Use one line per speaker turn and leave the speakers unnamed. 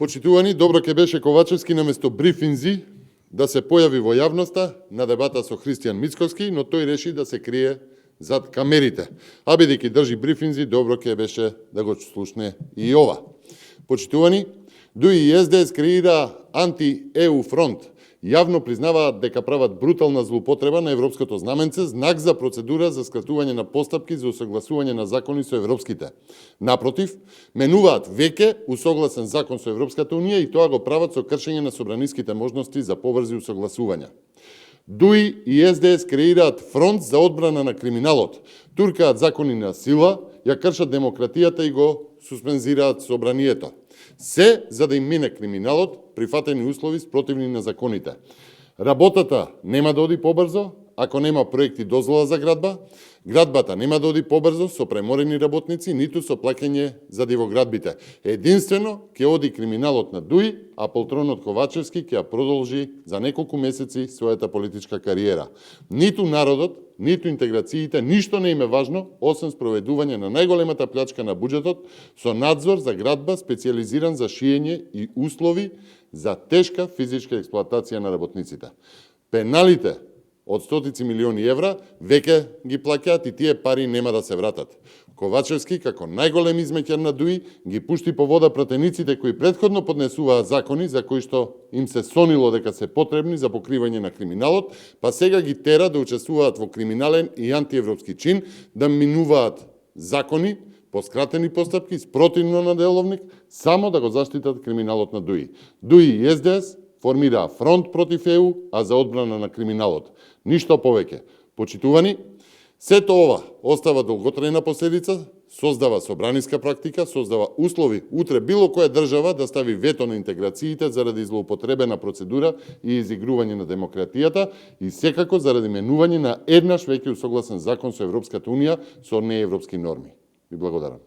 Почитувани, добро ќе беше Ковачевски наместо брифинзи да се појави во јавноста на дебата со Христијан Мицковски, но тој реши да се крие зад камерите. А бидејќи држи брифинзи, добро ќе беше да го слушне и ова. Почитувани, ДУИ и СДС креира анти-ЕУ фронт. Јавно признаваат дека прават брутална злоупотреба на европското знаменце, знак за процедура за скратување на постапки за усогласување на закони со европските. Напротив, менуваат веќе усогласен закон со Европската унија и тоа го прават со кршење на собраниските можности за побрзи усогласувања. ДУИ и СДС креираат фронт за одбрана на криминалот, туркаат закони на сила, ја кршат демократијата и го суспензираат собранието. Се за да им мине криминалот, прифатени услови спротивни на законите. Работата нема да оди побрзо ако нема проекти дозвола за градба, градбата нема да оди побрзо со преморени работници, ниту со плаќање за дивоградбите. Единствено ќе оди криминалот на ДУИ, а полтронот Ковачевски ќе ја продолжи за неколку месеци својата политичка кариера. Ниту народот, ниту интеграциите, ништо не им е важно, освен спроведување на најголемата плячка на буџетот со надзор за градба специјализиран за шиење и услови за тешка физичка експлоатација на работниците. Пеналите од стотици милиони евра веќе ги плаќаат и тие пари нема да се вратат. Ковачевски, како најголем измеќар на ДУИ, ги пушти по вода пратениците кои претходно поднесуваа закони за кои што им се сонило дека се потребни за покривање на криминалот, па сега ги тера да учествуваат во криминален и антиевропски чин, да минуваат закони по скратени постапки спротивно на деловник, само да го заштитат криминалот на ДУИ. ДУИ и СДС формираа фронт против ЕУ, а за одбрана на криминалот. Ништо повеќе. Почитувани, сето ова остава долготрајна последица, создава собраниска практика, создава услови утре било која држава да стави вето на интеграциите заради злоупотребена процедура и изигрување на демократијата и секако заради менување на еднаш веќе усогласен закон со Европската унија со неевропски норми. Ви благодарам.